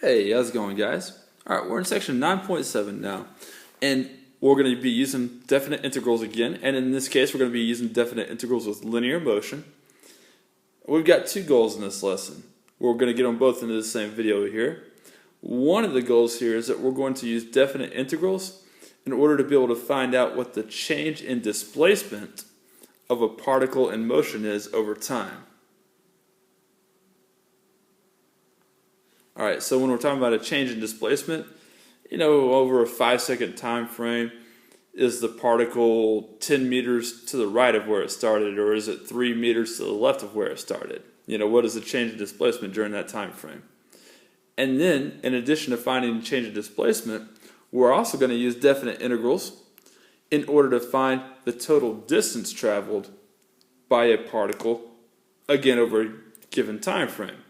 Hey, how's it going, guys? Alright, we're in section 9.7 now, and we're going to be using definite integrals again, and in this case we're going to be using definite integrals with linear motion. We've got two goals in this lesson. We're going to get them both into the same video here. One of the goals here is that we're going to use definite integrals in order to be able to find out what the change in displacement of a particle in motion is over time. Alright, so when we're talking about a change in displacement, over a 5-second time frame, is the particle 10 meters to the right of where it started, or is it 3 meters to the left of where it started? What is the change in displacement during that time frame? And then, in addition to finding the change in displacement, we're also going to use definite integrals in order to find the total distance traveled by a particle, again over a given time frame.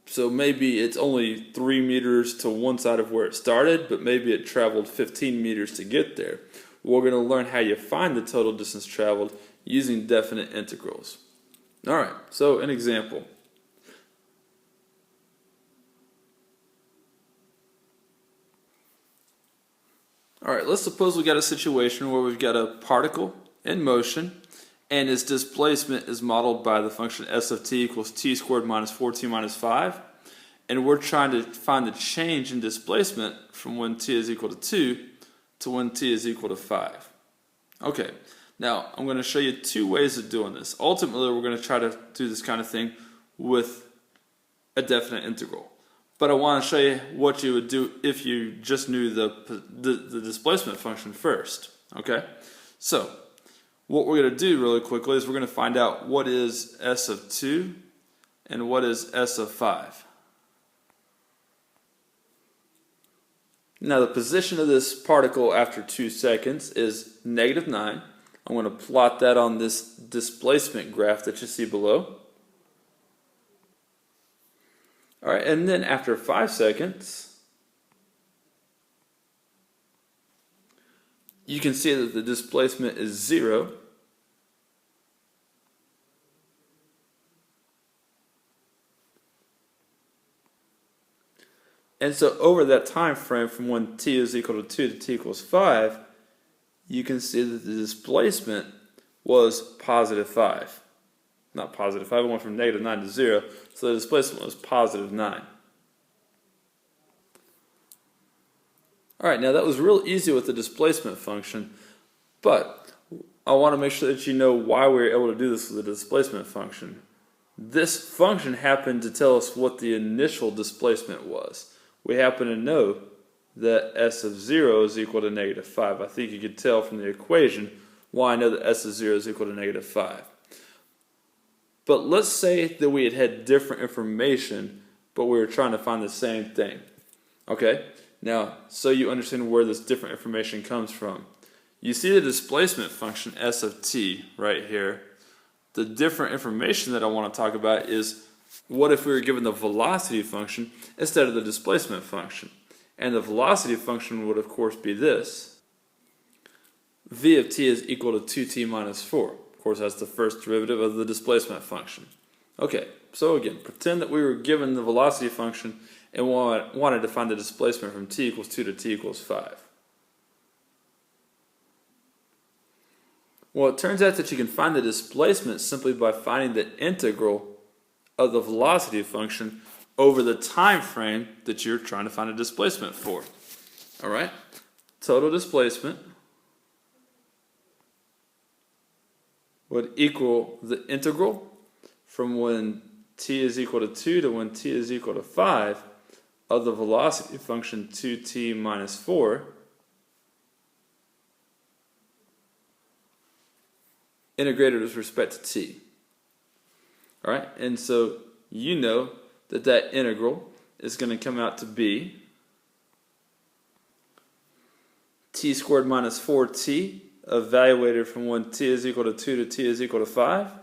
So maybe it's only 3 meters to one side of where it started, but maybe it traveled 15 meters to get there. We're going to learn how you find the total distance traveled using definite integrals. Alright, so an example. Alright, let's suppose we got a situation where we've got a particle in motion, and its displacement is modeled by the function s of t equals t squared minus 4t minus 5. And we're trying to find the change in displacement from when t is equal to 2 to when t is equal to 5. Okay, now I'm going to show you two ways of doing this. Ultimately, we're going to try to do this kind of thing with a definite integral. But I want to show you what you would do if you just knew the displacement function first. Okay, so what we're going to do really quickly is we're going to find out what is s of 2 and what is s of 5. Now the position of this particle after 2 seconds is -9. I'm going to plot that on this displacement graph that you see below. Alright, and then after 5 seconds, you can see that the displacement is 0. And so over that time frame from when t is equal to 2 to t equals 5, you can see that the displacement was positive 5. Not positive 5, it went from -9 to 0, so the displacement was positive 9. Alright, now that was real easy with the displacement function, but I want to make sure that you know why we were able to do this with the displacement function. This function happened to tell us what the initial displacement was. We happen to know that s of 0 is equal to -5. I think you could tell from the equation why I know that s of 0 is equal to -5. But let's say that we had different information, but we were trying to find the same thing. Okay? Now, so you understand where this different information comes from. You see the displacement function s of t right here. The different information that I want to talk about is, what if we were given the velocity function instead of the displacement function? And the velocity function would of course be this. V of t is equal to 2t minus 4. Of course, that's the first derivative of the displacement function. Okay, so again, pretend that we were given the velocity function and wanted to find the displacement from t equals 2 to t equals 5. Well, it turns out that you can find the displacement simply by finding the integral of the velocity function over the time frame that you're trying to find a displacement for. Alright? Total displacement would equal the integral from when t is equal to 2 to when t is equal to 5 of the velocity function 2t minus 4 integrated with respect to t. Alright, and so you know that that integral is going to come out to be t squared minus 4t evaluated from when t is equal to 2 to t is equal to 5.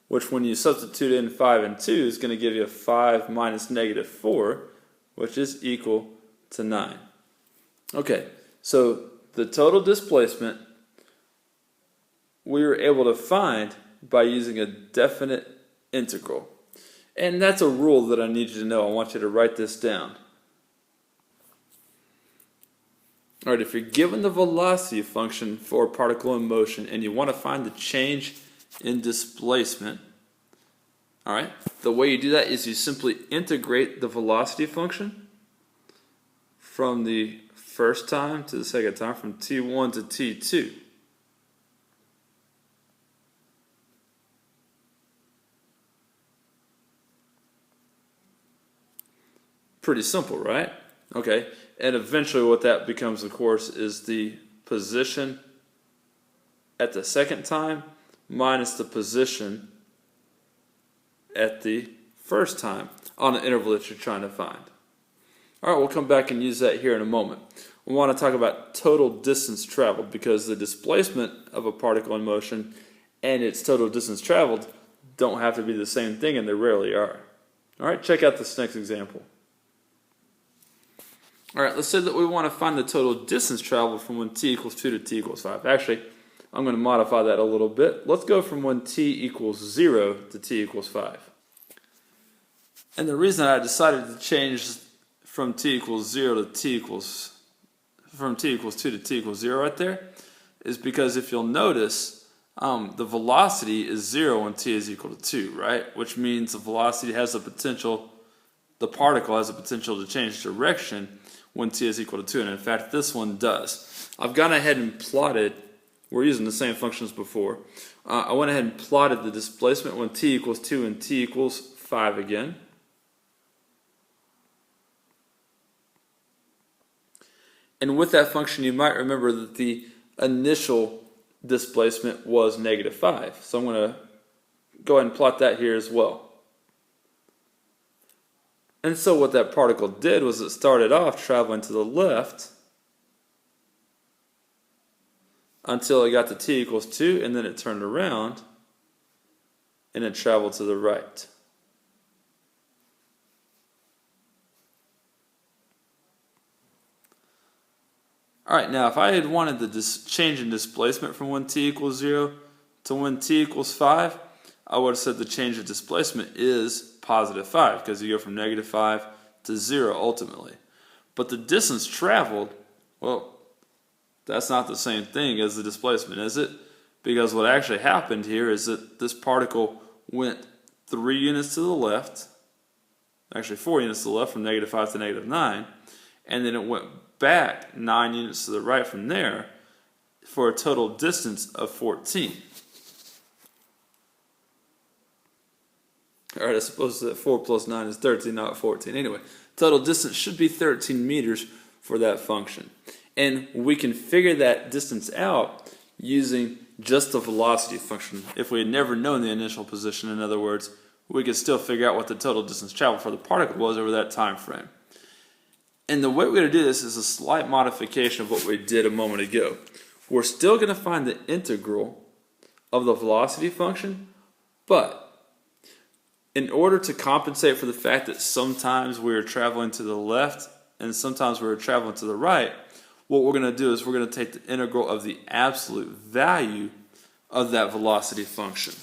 Which when you substitute in 5 and 2 is going to give you 5 minus -4, which is equal to 9. Okay, So the total displacement we were able to find by using a definite integral. And that's a rule that I need you to know. I want you to write this down. Alright, if you're given the velocity function for a particle in motion and you want to find the change in displacement, alright, the way you do that is you simply integrate the velocity function from the first time to the second time, from t1 to t2. Pretty simple, right? Okay, and eventually what that becomes, of course, is the position at the second time minus the position at the first time on an interval that you're trying to find. All right, we'll come back and use that here in a moment. We want to talk about total distance traveled, because the displacement of a particle in motion and its total distance traveled don't have to be the same thing, and they rarely are. All right, check out this next example. All right, let's say that we want to find the total distance traveled from when t equals 2 to t equals 5. Actually, I'm going to modify that a little bit. Let's go from when t equals 0 to t equals 5. And the reason I decided to change from t equals 0 to t equals, from t equals 2 to t equals 0 right there, is because if you'll notice, the velocity is 0 when t is equal to 2, right? Which means the velocity has the potential, the particle has the potential to change direction when t is equal to 2, and in fact this one does. I've gone ahead and plotted, we're using the same function as before, I went ahead and plotted the displacement when t equals 2 and t equals 5 again. And with that function you might remember that the initial displacement was -5. So I'm going to go ahead and plot that here as well. And so what that particle did was it started off traveling to the left until it got to t equals 2, and then it turned around and it traveled to the right. Alright, now if I had wanted the change in displacement from when t equals 0 to when t equals 5, I would have said the change in displacement is +5, because you go from -5 to 0 ultimately. But the distance traveled, well, that's not the same thing as the displacement, is it? Because what actually happened here is that this particle went 3 units to the left, actually 4 units to the left, from -5 to -9, and then it went back 9 units to the right from there for a total distance of 14. Alright, I suppose that 4 plus 9 is 13, not 14. Anyway, total distance should be 13 meters for that function. And we can figure that distance out using just the velocity function. If we had never known the initial position, in other words, we could still figure out what the total distance traveled for the particle was over that time frame. And the way we're going to do this is a slight modification of what we did a moment ago. We're still going to find the integral of the velocity function, but in order to compensate for the fact that sometimes we are traveling to the left and sometimes we're traveling to the right, what we're going to do is we're going to take the integral of the absolute value of that velocity function.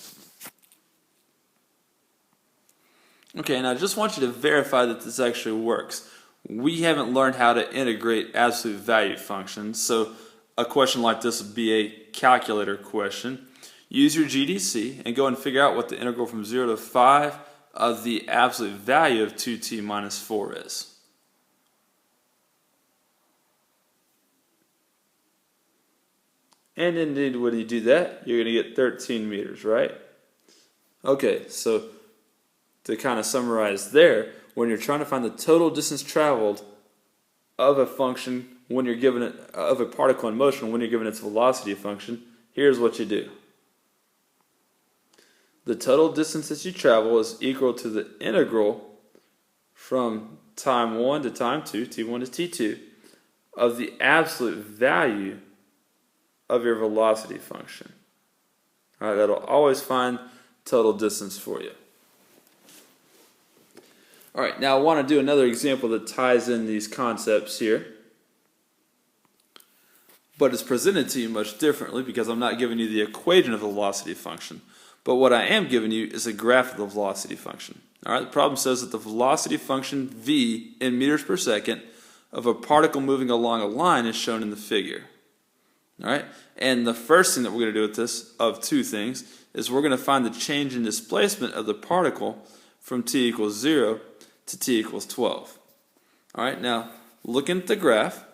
Okay, now I just want you to verify that this actually works. We haven't learned how to integrate absolute value functions, so a question like this would be a calculator question. Use your GDC and go and figure out what the integral from 0 to 5 of the absolute value of 2t minus 4 is. And indeed, when you do that, you're going to get 13 meters, right? Okay, so to kind of summarize there, when you're trying to find the total distance traveled of a function when you're given it, of a particle in motion when you're given its velocity function, here's what you do. The total distance that you travel is equal to the integral from time 1 to time 2, t1 to t2, of the absolute value of your velocity function. All right, that'll always find total distance for you. All right, now I want to do another example that ties in these concepts here. but it's presented to you much differently because I'm not giving you the equation of the velocity function. But what I am giving you is a graph of the velocity function. All right, the problem says that the velocity function v in meters per second of a particle moving along a line is shown in the figure. All right, and the first thing that we're going to do with this, of two things, is we're going to find the change in displacement of the particle from t equals 0 to t equals 12. All right, now looking at the graph,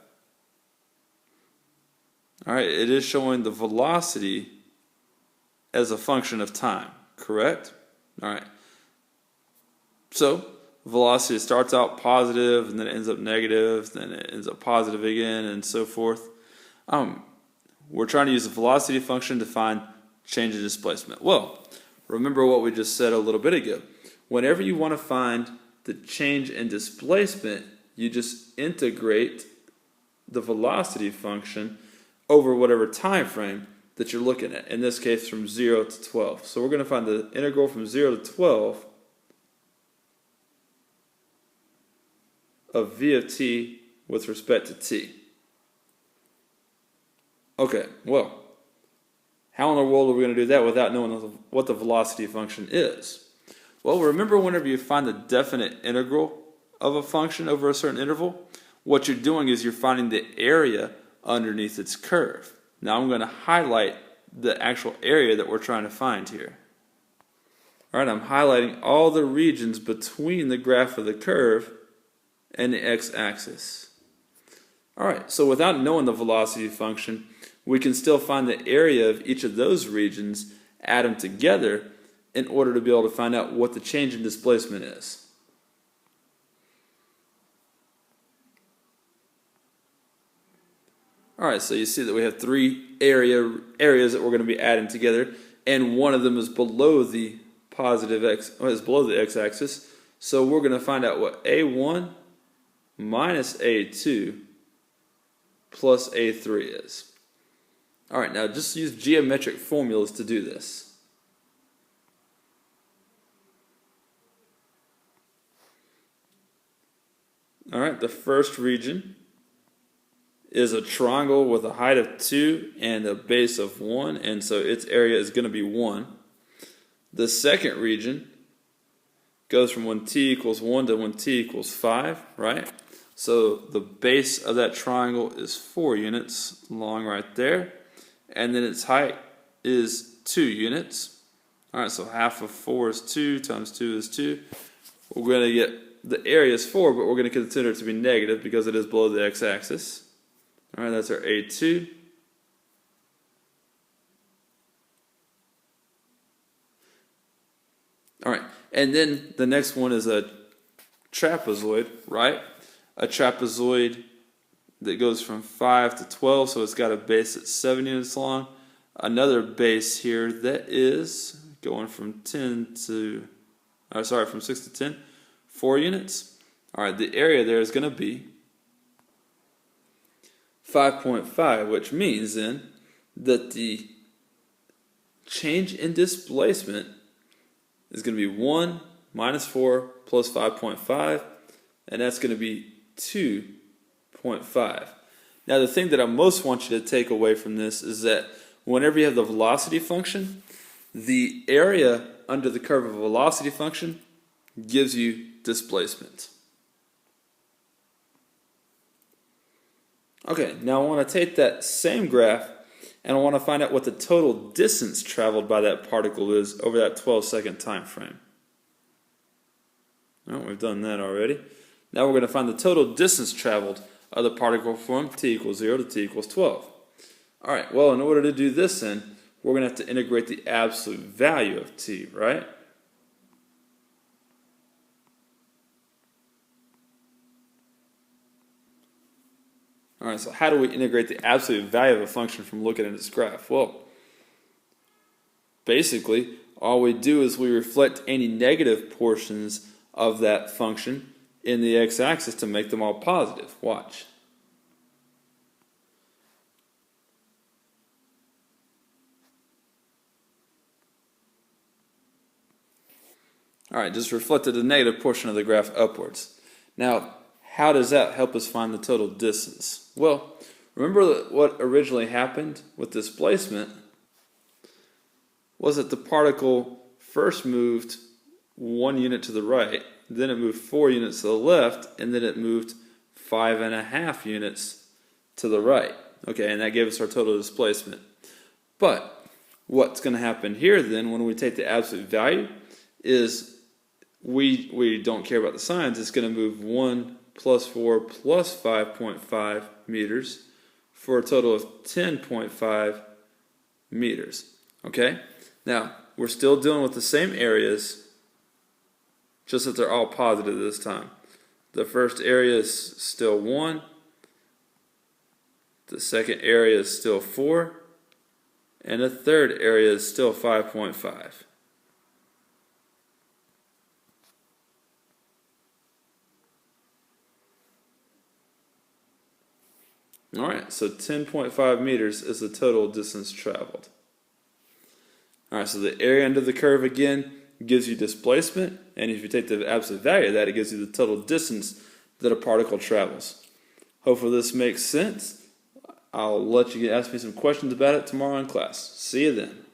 all right, it is showing the velocity as a function of time, correct? All right. So velocity starts out positive, and then it ends up negative, then it ends up positive again, and so forth. We're trying to use the velocity function to find change in displacement. Well, remember what we just said a little bit ago. Whenever you want to find the change in displacement, you just integrate the velocity function over whatever time frame that you're looking at. In this case, from 0 to 12. So we're going to find the integral from 0 to 12 of v of t with respect to t. Okay, well, how in the world are we going to do that without knowing what the velocity function is? Well, remember whenever you find the definite integral of a function over a certain interval, what you're doing is you're finding the area underneath its curve. Now I'm going to highlight the actual area that we're trying to find here. All right, I'm highlighting all the regions between the graph of the curve and the x-axis. All right, so without knowing the velocity function, we can still find the area of each of those regions, add them together, in order to be able to find out what the change in displacement is. All right, so you see that we have three areas that we're going to be adding together, and one of them is below the x-axis. So we're going to find out what A1 minus A2 plus A3 is. All right, now just use geometric formulas to do this. All right, the first region is a triangle with a height of 2 and a base of 1, and so its area is going to be 1. The second region goes from when t equals 1 to when t equals 5, right? So the base of that triangle is 4 units long right there, and then its height is 2 units. All right, so half of 4 is 2 times 2 is 2. We're going to get the area is 4, but we're going to consider it to be negative because it is below the x-axis. All right, that's our A2. All right, and then the next one is a trapezoid, right? A trapezoid that goes from 5 to 12, so it's got a base that's 7 units long. Another base here that is going from 10 to, from 6 to 10, 4 units. All right, the area there is going to be 5.5, which means then that the change in displacement is going to be 1 minus 4 plus 5.5, and that's going to be 2.5. Now the thing that I most want you to take away from this is that whenever you have the velocity function, the area under the curve of a velocity function gives you displacement. Okay, now I want to take that same graph and I want to find out what the total distance traveled by that particle is over that 12-second time frame. All right, we've done that already. Now we're going to find the total distance traveled of the particle from t equals 0 to t equals 12. All right, well, in order to do this then, we're going to have to integrate the absolute value of t, right? All right, so how do we integrate the absolute value of a function from looking at this graph? Well, basically, all we do is we reflect any negative portions of that function in the x-axis to make them all positive. Watch. All right, just reflected the negative portion of the graph upwards. Now, how does that help us find the total distance? Well, Remember that what originally happened with displacement was that the particle first moved 1 unit to the right, then it moved 4 units to the left, and then it moved 5.5 units to the right. Okay, and that gave us our total displacement. But what's going to happen here then when we take the absolute value is we don't care about the signs. It's going to move 1 plus 4 plus 5.5 meters for a total of 10.5 meters. Okay? Now, we're still dealing with the same areas, just that they're all positive this time. The first area is still 1. The second area is still 4. And the third area is still 5.5. Alright, so 10.5 meters is the total distance traveled. Alright, so the area under the curve again gives you displacement, and if you take the absolute value of that, it gives you the total distance that a particle travels. Hopefully this makes sense. I'll let you ask me some questions about it tomorrow in class. See you then.